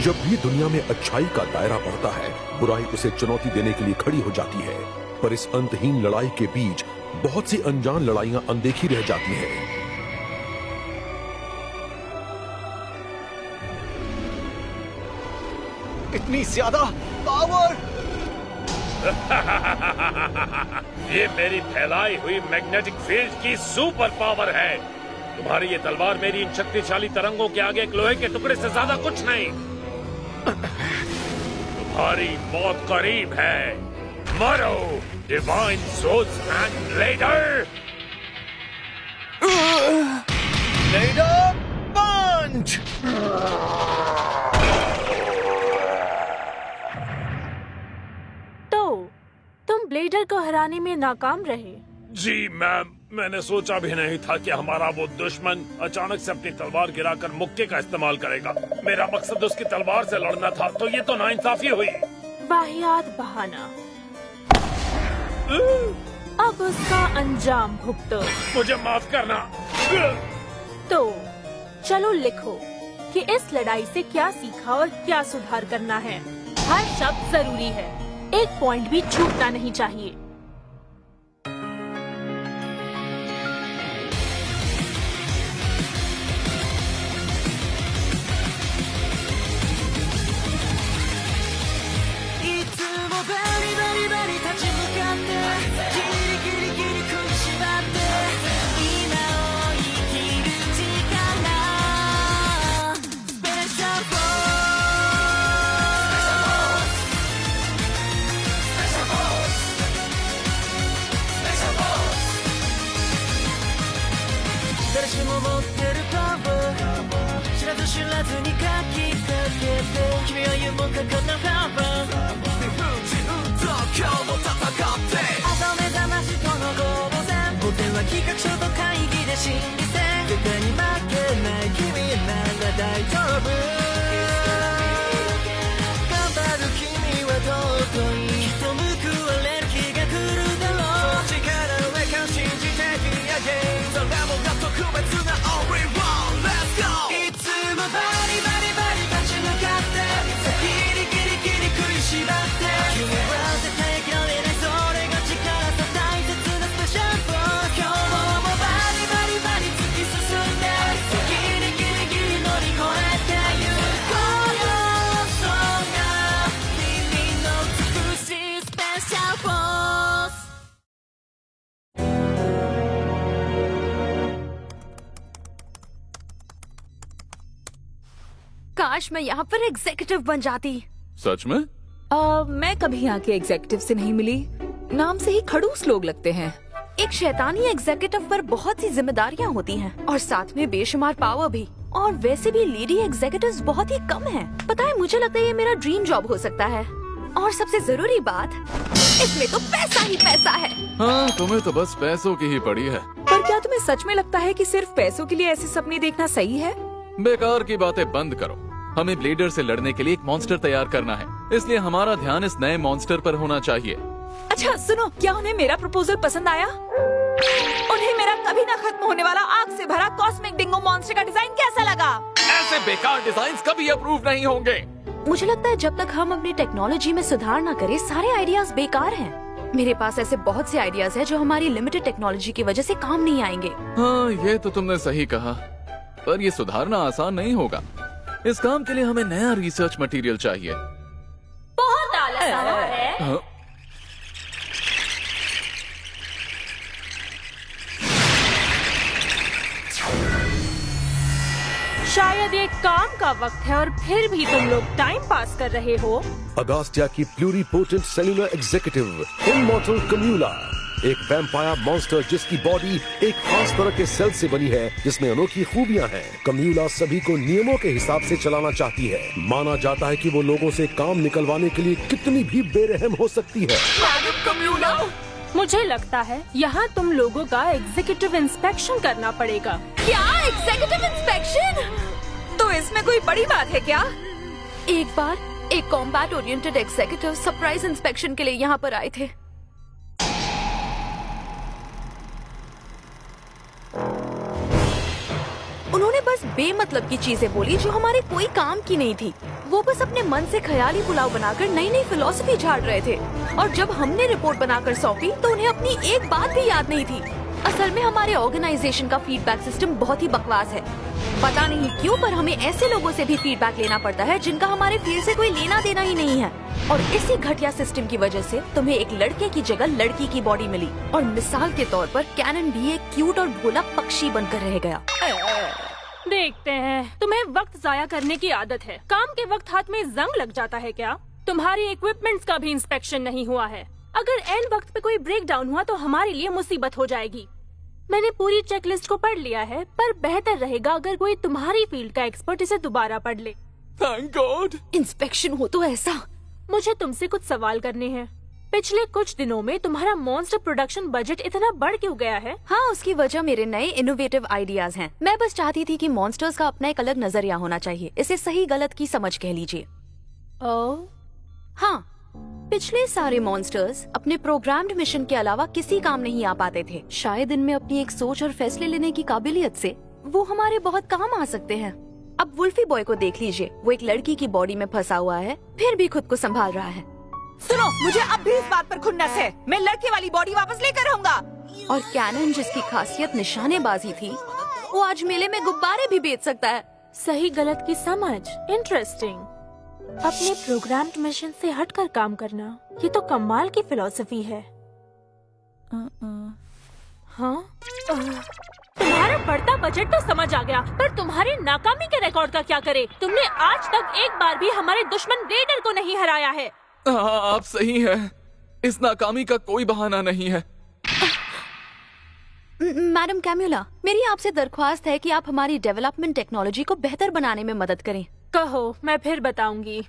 जब भी दुनिया में अच्छाई का दायरा बढ़ता है, बुराई उसे चुनौती देने के लिए खड़ी हो जाती है। पर इस अंतहीन लड़ाई के बीच बहुत सी अनजान लड़ाइयां अनदेखी रह जाती हैं। इतनी ज्यादा पावर! ये मेरी फैलाई हुई मैग्नेटिक फील्ड की सुपर पावर है। तुम्हारी ये तलवार मेरी इन शक्तिशाली तरंगों के आगे एक लोहे के टुकड़े से ज्यादा कुछ नहीं। तुम्हारी मौत करीब है। मरो divine souls and blader. Blader punch! तुम ब्लेडर को हराने में नाकाम रहे। जी मैम, मैंने सोचा भी नहीं था कि हमारा वो दुश्मन अचानक से अपनी तलवार गिराकर मुक्के का इस्तेमाल करेगा। मेरा मकसद उसकी तलवार से लड़ना था, तो ये तो नाइंसाफी हुई। वाहियात बहाना। अब उसका अंजाम भुगतो। मुझे माफ करना। तो चलो लिखो कि इस लड़ाई से क्या सीखा और क्या सुधार करना है। हर शब्द जरूरी है, एक पॉइंट भी छूटना नहीं चाहिए। काश मैं यहाँ पर एग्जीक्यूटिव बन जाती। सच में? मैं कभी यहाँ के एग्जीक्यूटिव से नहीं मिली। नाम से ही खड़ूस लोग लगते हैं। एक शैतानी एग्जीक्यूटिव पर बहुत सी जिम्मेदारियाँ होती हैं और साथ में बेशुमार पावर भी। और वैसे भी लेडी एग्जीक्यूटिव्स बहुत ही कम हैं। पता है, मुझे लगता है ये मेरा ड्रीम जॉब हो सकता है। और सबसे जरूरी बात, इसमें तो पैसा ही पैसा है। हाँ, तुम्हें तो बस पैसों की ही पड़ी है। पर क्या तुम्हें सच में लगता है कि सिर्फ पैसों के लिए ऐसे सपने देखना सही है? बेकार की बातें बंद करो। हमें ब्लेडर से लड़ने के लिए एक मॉन्स्टर तैयार करना है, इसलिए हमारा ध्यान इस नए मॉन्स्टर पर होना चाहिए। अच्छा सुनो, क्या उन्हें मेरा प्रपोजल पसंद आया? उन्हें मेरा कभी न खत्म होने वाला आग से भरा कॉस्मिक डिंगो मॉन्स्टर का डिजाइन कैसा लगा? ऐसे बेकार डिजाइन्स कभी अप्रूव नहीं होंगे। मुझे लगता है जब तक हम अपनी टेक्नोलॉजी में सुधार न करें, सारे आइडियाज बेकार हैं। मेरे पास ऐसे बहुत से आइडियाज हैं जो हमारी लिमिटेड टेक्नोलॉजी की वजह से काम नहीं आएंगे। हाँ, ये तो तुमने सही कहा, पर ये सुधारना आसान नहीं होगा। इस काम के लिए हमें नया रिसर्च मटेरियल चाहिए। बहुत आलस आ रहा है। हाँ? शायद ये काम का वक्त है और फिर भी तुम लोग टाइम पास कर रहे हो। अगास्टिया की प्लूरीपोटेंट सेलुलर एग्जीक्यूटिव इमॉर्टल कम्यूला, एक वैम्पायर मॉन्स्टर जिसकी बॉडी एक खास तरह के सेल से बनी है जिसमें अनोखी खूबियां हैं। कम्यूला सभी को नियमों के हिसाब से चलाना चाहती है। माना जाता है कि वो लोगों से काम निकलवाने के लिए कितनी भी बेरहम हो सकती है। कम्यूला, मुझे लगता है यहाँ तुम लोगों का एग्जीक्यूटिव इंस्पेक्शन करना पड़ेगा। क्या एग्जीक्यूटिव इंस्पेक्शन? तो इसमें कोई बड़ी बात है क्या? एक बार एक combat oriented executive surprise inspection के लिए यहाँ पर आए थे। उन्होंने बस बेमतलब की चीजें बोली जो हमारे कोई काम की नहीं थी। वो बस अपने मन से ख्याली पुलाव बनाकर नई नई फिलॉसफी झाड़ रहे थे और जब हमने रिपोर्ट बनाकर सौंपी तो उन्हें अपनी एक बात भी याद नहीं थी। असल में हमारे ऑर्गेनाइजेशन का फीडबैक सिस्टम बहुत ही बकवास है। पता नहीं क्यों पर हमें ऐसे लोगों से भी फीडबैक लेना पड़ता है जिनका हमारे फील्ड से कोई लेना देना ही नहीं है। और इसी घटिया सिस्टम की वजह से तुम्हें एक लड़के की जगह लड़की की बॉडी मिली और मिसाल के तौर पर कैनन भी एक क्यूट और भोला पक्षी बनकर रह गया। देखते हैं। तुम्हें वक्त जाया करने की आदत है। काम के वक्त हाथ में जंग लग जाता है क्या? तुम्हारी इक्विपमेंट्स का भी इंस्पेक्शन नहीं हुआ है। अगर एन वक्त पे कोई ब्रेक डाउन हुआ तो हमारे लिए मुसीबत हो जाएगी। मैंने पूरी चेकलिस्ट को पढ़ लिया है, पर बेहतर रहेगा अगर कोई तुम्हारी फील्ड का एक्सपर्ट इसे दोबारा पढ़ ले। Thank God. इंस्पेक्शन हो तो ऐसा। मुझे तुमसे कुछ सवाल करने हैं। पिछले कुछ दिनों में तुम्हारा मॉन्स्टर प्रोडक्शन बजट इतना बढ़ क्यों गया है? हाँ, उसकी वजह मेरे नए इनोवेटिव आइडियाज हैं। मैं बस चाहती थी कि मॉन्स्टर्स का अपना एक अलग नजरिया होना चाहिए। इसे सही गलत की समझ कह लीजिए। ओह, हाँ, पिछले सारे मॉन्स्टर्स अपने प्रोग्राम्ड मिशन के अलावा किसी काम नहीं आ पाते थे। शायद इनमें अपनी एक सोच और फैसले लेने की काबिलियत से वो हमारे बहुत काम आ सकते हैं। अब वुल्फी बॉय को देख लीजिए। वो एक लड़की की बॉडी में फंसा हुआ है, फिर भी खुद को संभाल रहा है। सुनो, मुझे अब भी इस बात पर खुन्नस है। मैं लड़के वाली बॉडी वापस लेकर आऊंगा। और कैनन, जिसकी खासियत निशानेबाजी थी, वो आज मेले में गुब्बारे भी बेच सकता है। सही गलत की समझ। इंटरेस्टिंग। अपने प्रोग्राम्ड मिशन से हटकर काम करना, ये तो कमाल की फिलॉसफी है। हाँ, तुम्हारा बढ़ता बजट तो समझ आ गया, पर तुम्हारी नाकामी के रिकॉर्ड का क्या करे? तुमने आज तक एक बार भी हमारे दुश्मन रेडर को नहीं हराया है। हाँ, आप सही हैं। इस नाकामी का कोई बहाना नहीं है। मैडम कैम्यूला, मेरी आपसे दरख्वास्त है कि आप हमारी डेवलपमेंट टेक्नोलॉजी को बेहतर बनाने में मदद करें। कहो, मैं फिर बताऊंगी।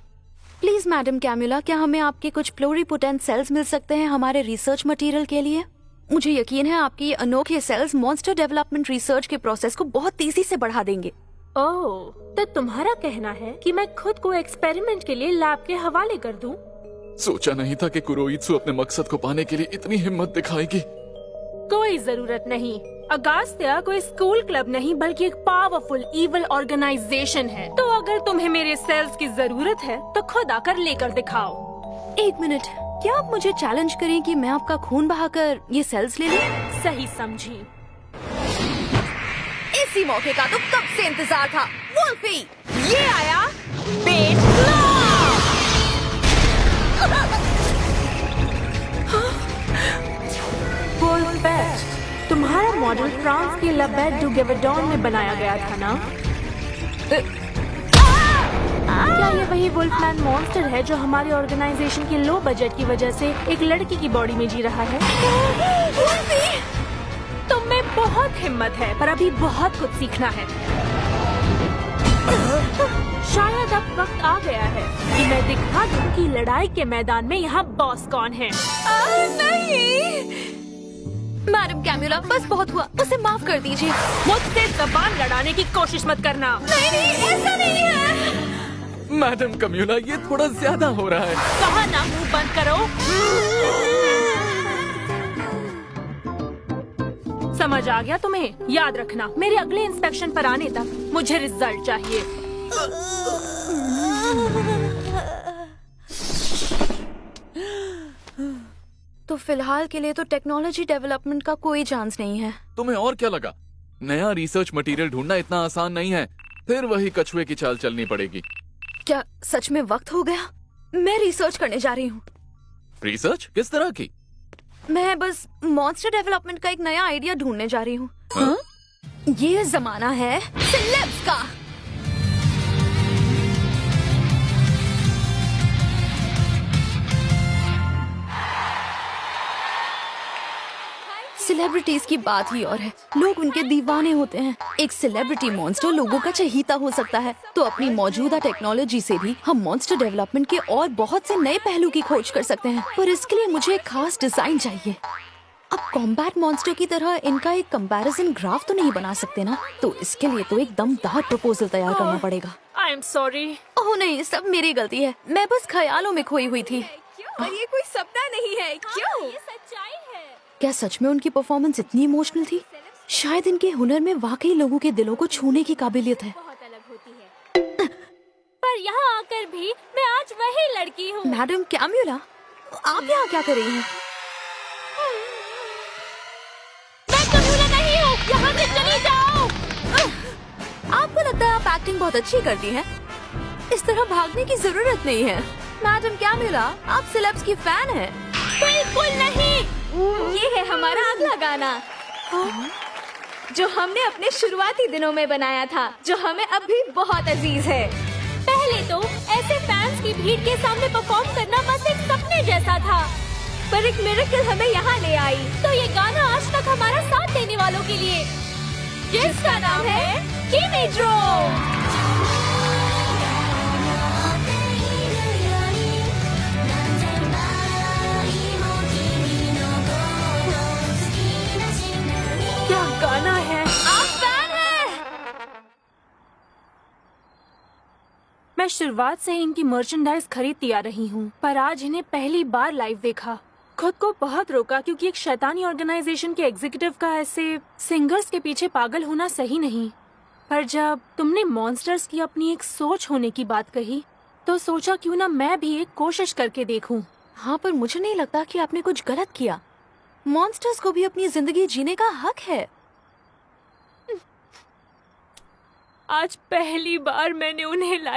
प्लीज मैडम कैम्यूला, क्या हमें आपके कुछ प्लूरिपोटेंट सेल्स मिल सकते हैं हमारे रिसर्च मटेरियल के लिए? मुझे यकीन है आपके ये अनोखे सेल्स मॉन्स्टर डेवलपमेंट रिसर्च के प्रोसेस को बहुत तेजी से बढ़ा देंगे। ओह, तो तुम्हारा कहना है कि मैं खुद को एक्सपेरिमेंट के लिए लैब के हवाले कर दूं? सोचा नहीं था कि कुरोइत्सु अपने मकसद को पाने के लिए इतनी हिम्मत दिखाएगी। कोई जरूरत नहीं। अगास्त्या कोई स्कूल क्लब नहीं बल्कि एक पावरफुल इविल ऑर्गेनाइजेशन है। तो अगर तुम्हें मेरे सेल्स की जरूरत है तो खुद आकर लेकर दिखाओ। एक मिनट, क्या आप मुझे चैलेंज करें कि मैं आपका खून बहाकर ये सेल्स ले लूं? सही समझी। इसी मौके का तो कब से इंतजार था। वुल्फी, ये आया बेट तुम्हारा मॉडल फ्रांस के लबैट डू गेवेडॉन में बनाया गया था ना? क्या ये वही वुल्फमैन मॉन्स्टर है जो हमारे ऑर्गेनाइजेशन के लो बजट की वजह से एक लड़की की बॉडी में जी रहा है? तुम में बहुत हिम्मत है, पर अभी बहुत कुछ सीखना है। शायद अब वक्त आ गया है कि मैं दिखा दूं कि लड़ाई के मैदान में यहाँ बॉस कौन है। नहीं मैडम कैम्यूला, बस बहुत हुआ, उसे माफ कर दीजिए। मुझसे जबान लड़ाने की कोशिश मत करना। नहीं, ऐसा नहीं है। मैडम कैम्यूला, ये थोड़ा ज्यादा हो रहा है। कहा ना मुंह बंद करो। समझ आ गया तुम्हें? याद रखना, मेरे अगले इंस्पेक्शन पर आने तक मुझे रिजल्ट चाहिए। तो फिलहाल के लिए तो टेक्नोलॉजी डेवलपमेंट का कोई चांस नहीं है। तुम्हें और क्या लगा? नया रिसर्च मटेरियल ढूंढना इतना आसान नहीं है। फिर वही कछुए की चाल चलनी पड़ेगी। क्या सच में वक्त हो गया? मैं रिसर्च करने जा रही हूँ। रिसर्च किस तरह की? मैं बस मॉन्स्टर डेवलपमेंट का एक नया आइडिया ढूंढने जा रही हूँ। हाँ? ये जमाना है सेलेब्स का। सेलिब्रिटीज की बात ही और है, लोग उनके दीवाने होते हैं। एक सेलिब्रिटी मॉन्स्टर लोगों का चहीता हो सकता है, तो अपनी मौजूदा टेक्नोलॉजी से भी हम मॉन्स्टर डेवलपमेंट के और बहुत से नए पहलू की खोज कर सकते हैं। पर इसके लिए मुझे एक खास डिजाइन चाहिए। अब कॉम्बैट मॉन्स्टर की तरह इनका एक कंपैरिजन ग्राफ तो नहीं बना सकते ना, तो इसके लिए तो एक दमदार प्रपोजल तैयार करना पड़ेगा। I am sorry. ओह नहीं, सब मेरी गलती है, मैं बस ख्यालों में खोई हुई थी। पर ये कोई सपना नहीं है। क्यों? ये सच्चाई है। क्या सच में उनकी परफॉर्मेंस इतनी इमोशनल थी? शायद इनके हुनर में वाकई लोगों के दिलों को छूने की काबिलियत है। बहुत अलग होती है। पर यहाँ आकर भी मैं आज वही लड़की हूँ। मैडम कैम्यूला, आप यहाँ क्या कर रही हैं? मैं कैम्यूला नहीं हूँ, यहाँ से चली जाओ। आपको लगता है आप एक्टिंग बहुत अच्छी करती हैं? इस तरह भागने की जरूरत नहीं है। मैडम कैम्यूला, आप सेलेब्स की फैन हैं। बिल्कुल नहीं। ये है हमारा अगला गाना, जो हमने अपने शुरुआती दिनों में बनाया था, जो हमें अब भी बहुत अजीज है। पहले तो ऐसे फैंस की भीड़ के सामने परफॉर्म करना बस एक सपने जैसा था, पर एक मिरेकल हमें यहाँ ले आई। तो ये गाना आज तक हमारा साथ देने वालों के लिए, जिसका नाम है किमीड्रो। क्या गाना है। आप फैन हैं? मैं शुरुआत से ही इनकी मर्चेंडाइज खरीदती आ रही हूँ, पर आज इन्हें पहली बार लाइव देखा। खुद को बहुत रोका क्योंकि एक शैतानी ऑर्गेनाइजेशन के एग्जीक्यूटिव का ऐसे सिंगर्स के पीछे पागल होना सही नहीं। पर जब तुमने मॉन्स्टर्स की अपनी एक सोच होने की बात कही, तो सोचा क्यों ना मैं भी एक कोशिश करके देखूं। हाँ, पर मुझे नहीं लगता कि आपने कुछ गलत किया। मॉन्स्टर्स को भी अपनी जिंदगी जीने का हक है। आज पहली बार मैंने उन्हें लाइव